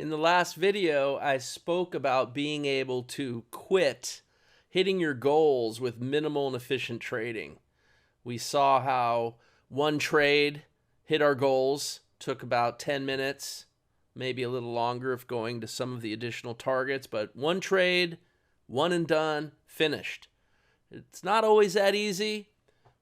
In the last video, I spoke about being able to quit hitting your goals with minimal and efficient trading. We saw how one trade hit our goals, took about 10 minutes, maybe a little longer if going to some of the additional targets, but one trade, one and done, finished. It's not always that easy,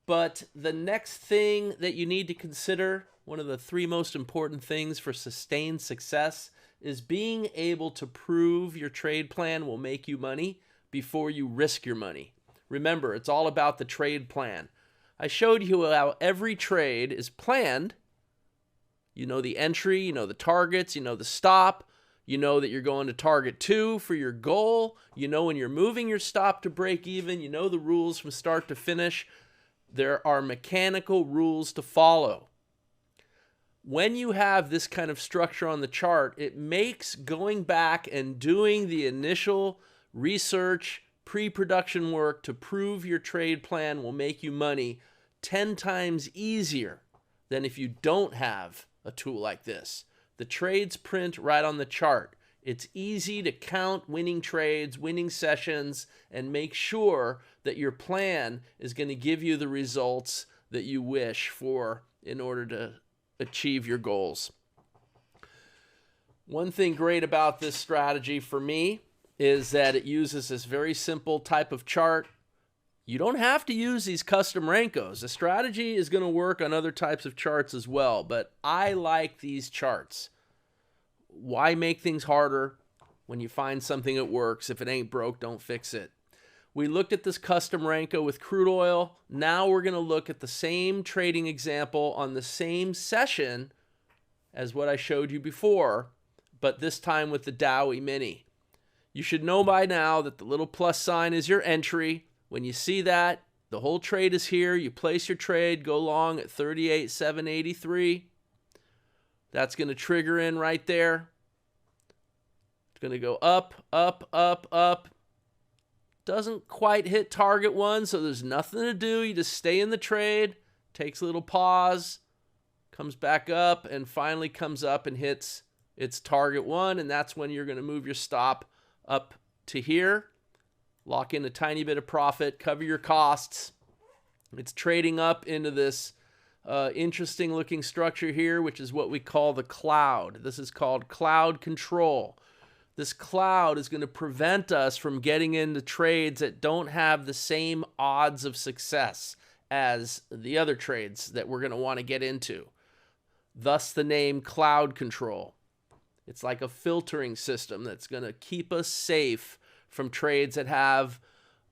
but the next thing that you need to consider, one of the three most important things for sustained success, is being able to prove your trade plan will make you money before you risk your money. Remember, it's all about the trade plan. I showed you how every trade is planned. You know the entry, you know the targets, you know the stop, you know that you're going to target 2 for your goal, you know when you're moving your stop to break even, you know the rules from start to finish. There are mechanical rules to follow. When you have this kind of structure on the chart, it makes going back and doing the initial research, pre-production work to prove your trade plan will make you money 10 times easier than if you don't have a tool like this. The trades print right on the chart. It's easy to count winning trades, winning sessions, and make sure that your plan is going to give you the results that you wish for in order to achieve your goals. One thing great about this strategy for me is that it uses this very simple type of chart. You don't have to use these custom Renkos. The strategy is going to work on other types of charts as well, but I like these charts. Why make things harder when you find something that works? If it ain't broke, don't fix it. We looked at this custom Renko with crude oil. Now we're going to look at the same trading example on the same session as what I showed you before, but this time with the Dow E-mini. You should know by now that the little plus sign is your entry. When you see that, the whole trade is here. You place your trade, go long at 38,783. That's going to trigger in right there. It's going to go up, up, up, up. Doesn't quite hit target 1, so there's nothing to do. You just stay in the trade, takes a little pause, comes back up, and finally comes up and hits its target 1, and that's when you're going to move your stop up to here, lock in a tiny bit of profit, cover your costs. It's trading up into this interesting looking structure here, which is what we call the cloud. This is called cloud control. This cloud is going to prevent us from getting into trades that don't have the same odds of success as the other trades that we're going to want to get into. Thus the name cloud control. It's like a filtering system that's going to keep us safe from trades that have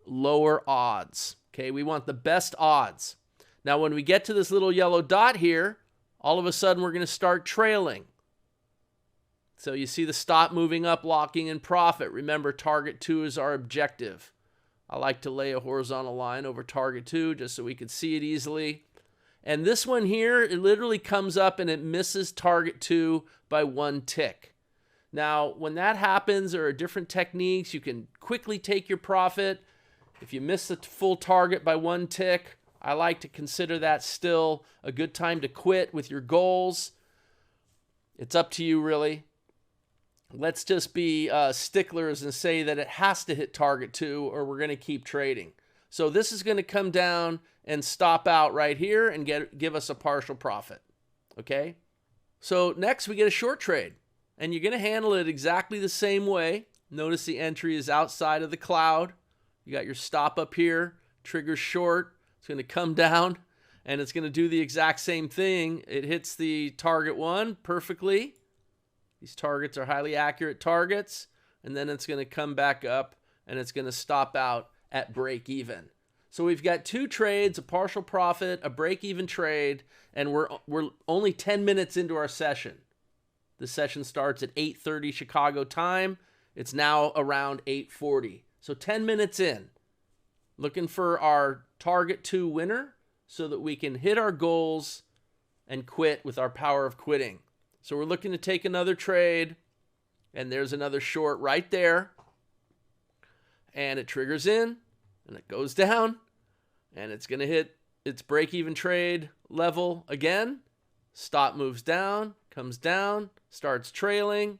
lower odds. Okay, we want the best odds. Now, when we get to this little yellow dot here, all of a sudden we're going to start trailing. So you see the stop moving up, locking in profit. Remember, target 2 is our objective. I like to lay a horizontal line over target 2 just so we can see it easily. And this one here, it literally comes up and it misses target 2 by 1 tick. Now, when that happens, there are different techniques. You can quickly take your profit. If you miss the full target by 1 tick, I like to consider that still a good time to quit with your goals. It's up to you, really. Let's just be sticklers and say that it has to hit target 2 or we're going to keep trading. So this is going to come down and stop out right here and give us a partial profit. Okay? So next we get a short trade. And you're going to handle it exactly the same way. Notice the entry is outside of the cloud. You got your stop up here, trigger short. It's going to come down and it's going to do the exact same thing. It hits the target 1 perfectly. These targets are highly accurate targets. And then it's going to come back up and it's going to stop out at break even. So we've got 2 trades, a partial profit, a break even trade, and we're only 10 minutes into our session. The session starts at 8:30 Chicago time. It's now around 8:40. So 10 minutes in. Looking for our target 2 winner so that we can hit our goals and quit with our power of quitting. So we're looking to take another trade. And there's another short right there. And it triggers in. And it goes down. And it's going to hit its break-even trade level again. Stop moves down. Comes down. Starts trailing,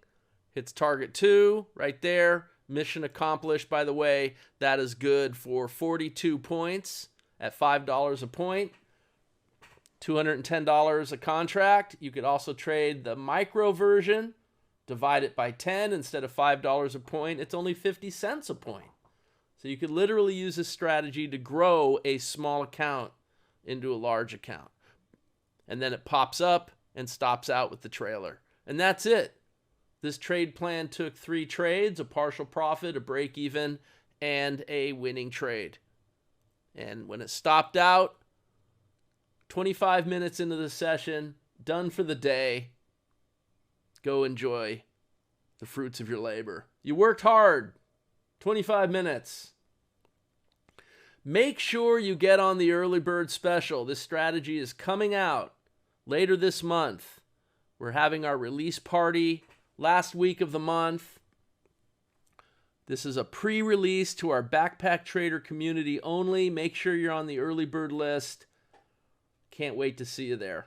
hits target 2 right there. Mission accomplished, by the way. That is good for 42 points at $5 a point. $210 a contract. You could also trade the micro version, divide it by 10 instead of $5 a point. It's only 50 cents a point. So you could literally use this strategy to grow a small account into a large account. And then it pops up and stops out with the trailer. And that's it. This trade plan took 3 trades, a partial profit, a break even, and a winning trade. And when it stopped out, 25 minutes into the session, done for the day. Go enjoy the fruits of your labor. You worked hard. 25 minutes. Make sure you get on the early bird special. This strategy is coming out later this month. We're having our release party last week of the month. This is a pre-release to our Backpack Trader community only. Make sure you're on the early bird list. Can't wait to see you there.